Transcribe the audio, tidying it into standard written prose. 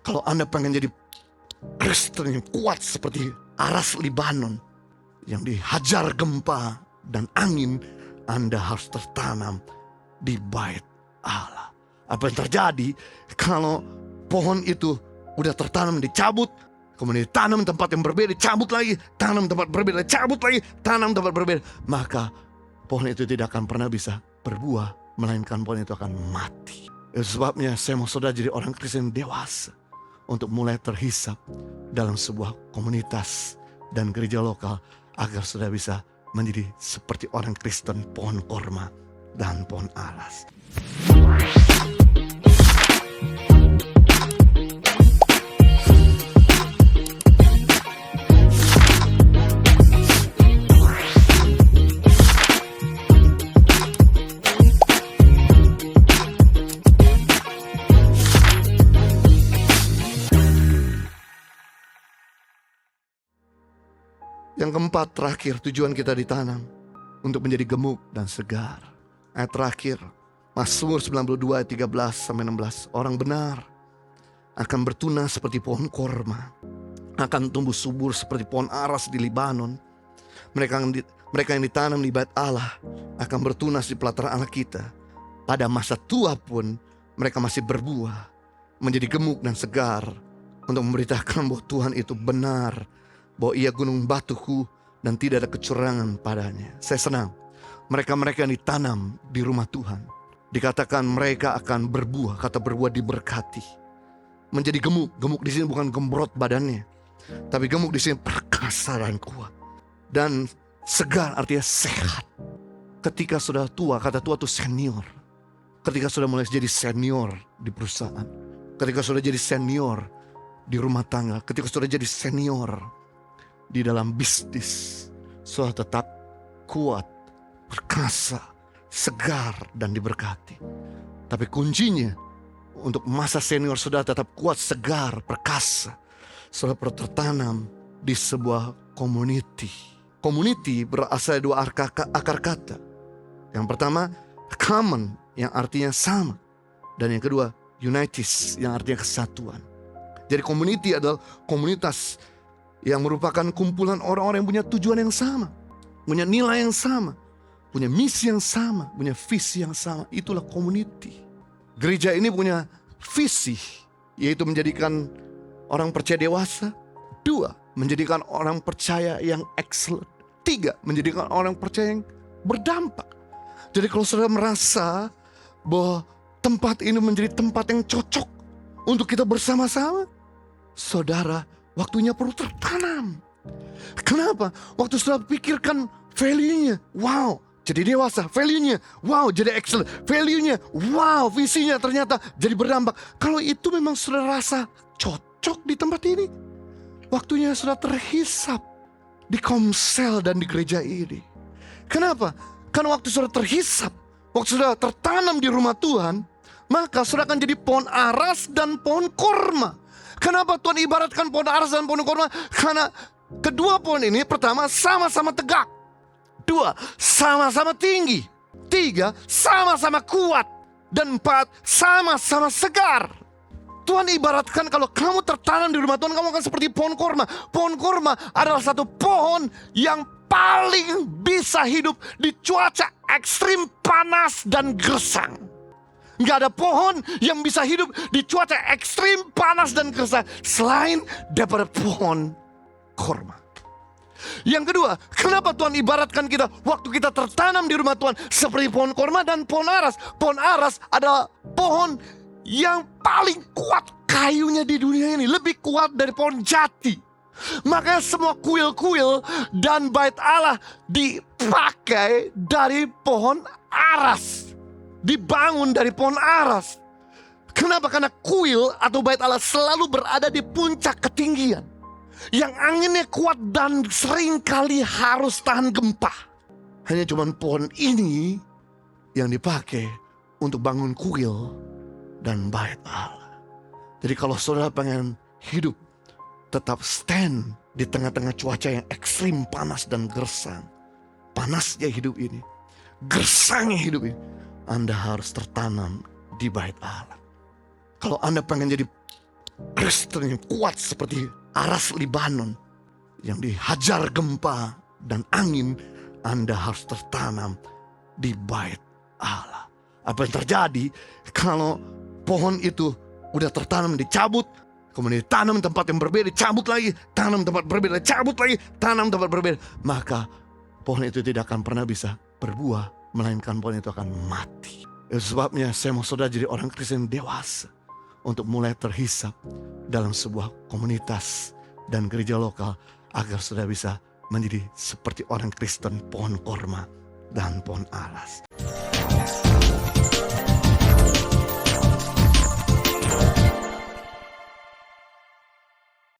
Kalau Anda pengen jadi Kristen yang kuat seperti aras Libanon yang dihajar gempa dan angin, Anda harus tertanam di bait Allah. Apa yang terjadi kalau pohon itu udah tertanam, dicabut, kemudian ditanam tempat yang berbeda, dicabut lagi, tanam tempat berbeda, cabut lagi, tanam tempat berbeda, maka pohon itu tidak akan pernah bisa berbuah, melainkan pohon itu akan mati. Itu sebabnya saya mau saudara jadi orang Kristen dewasa untuk mulai terhisap dalam sebuah komunitas dan gereja lokal, agar saudara bisa menjadi seperti orang Kristen pohon korma dan pohon aras. Yang keempat, terakhir, tujuan kita ditanam untuk menjadi gemuk dan segar. Ayat terakhir, Mazmur 92 ayat 13-16. Orang benar akan bertunas seperti pohon korma, akan tumbuh subur seperti pohon aras di Libanon. Mereka yang ditanam di bait Allah akan bertunas di pelataran Allah kita. Pada masa tua pun mereka masih berbuah, menjadi gemuk dan segar, untuk memberitakan bahwa Tuhan itu benar, bahwa ia gunung batuku dan tidak ada kecurangan padanya. Saya senang mereka-mereka yang ditanam di rumah Tuhan, dikatakan mereka akan berbuah. Kata berbuah diberkati, menjadi gemuk. Gemuk di sini bukan gembrot badannya, tapi gemuk di sini perkasa dan kuat. Dan segar artinya sehat. Ketika sudah tua, kata tua itu senior. Ketika sudah mulai jadi senior di perusahaan, ketika sudah jadi senior di rumah tangga, ketika sudah jadi senior di dalam bisnis, sudah tetap kuat, perkasa, segar, dan diberkati. Tapi kuncinya untuk masa senior sudah tetap kuat, segar, perkasa, sudah tertanam di sebuah community. Community berasal dari dua akar kata. Yang pertama, common, yang artinya sama. Dan yang kedua, unitis, yang artinya kesatuan. Jadi community adalah komunitas yang merupakan kumpulan orang-orang yang punya tujuan yang sama, punya nilai yang sama, punya misi yang sama, punya visi yang sama. Itulah community. Gereja ini punya visi, yaitu menjadikan orang percaya dewasa. 2, menjadikan orang percaya yang excellent. 3, menjadikan orang percaya yang berdampak. Jadi kalau saudara merasa bahwa tempat ini menjadi tempat yang cocok untuk kita bersama-sama, saudara, waktunya perlu tertanam. Kenapa? Waktu sudah pikirkan value-nya, wow, jadi dewasa. Value-nya, wow, jadi excellent. Value-nya, wow, visinya ternyata jadi berdampak. Kalau itu memang sudah rasa cocok di tempat ini, waktunya sudah terhisap di Komsel dan di gereja ini. Kenapa? Karena waktu sudah terhisap, waktu sudah tertanam di rumah Tuhan, maka sudah akan jadi pohon aras dan pohon korma. Kenapa Tuhan ibaratkan pohon aras dan pohon korma? Karena kedua pohon ini, pertama, sama-sama tegak. 2, sama-sama tinggi. 3, sama-sama kuat. Dan 4, sama-sama segar. Tuhan ibaratkan kalau kamu tertanam di rumah Tuhan, kamu akan seperti pohon korma. Pohon korma adalah satu pohon yang paling bisa hidup di cuaca ekstrim panas dan gersang. Gak ada pohon yang bisa hidup di cuaca ekstrim panas dan gersang selain daripada pohon korma. Yang kedua, kenapa Tuhan ibaratkan kita waktu kita tertanam di rumah Tuhan seperti pohon korma dan pohon aras? Pohon aras adalah pohon yang paling kuat kayunya di dunia ini, lebih kuat dari pohon jati. Makanya semua kuil-kuil dan bait Allah dipakai dari pohon aras, dibangun dari pohon aras. Kenapa? Karena kuil atau bait Allah selalu berada di puncak ketinggian, yang anginnya kuat dan seringkali harus tahan gempa. Hanya cuma pohon ini yang dipakai untuk bangun kuil dan bait Allah. Jadi kalau saudara pengen hidup tetap stand di tengah-tengah cuaca yang ekstrim panas dan gersang, panasnya hidup ini, gersangnya hidup ini, Anda harus tertanam di bait Allah. Kalau Anda pengen jadi Kristen yang kuat seperti aras Libanon yang dihajar gempa dan angin, Anda harus tertanam di bait Allah. Apa yang terjadi kalau pohon itu udah tertanam, dicabut, kemudian ditanam di tempat yang berbeda, dicabut lagi, tanam tempat berbeda, cabut lagi, tanam tempat berbeda, maka pohon itu tidak akan pernah bisa berbuah, melainkan pohon itu akan mati. Itu sebabnya saya mau saudara jadi orang Kristen dewasa untuk mulai terhisap dalam sebuah komunitas dan gereja lokal, agar saudara bisa menjadi seperti orang Kristen pohon korma dan pohon alas.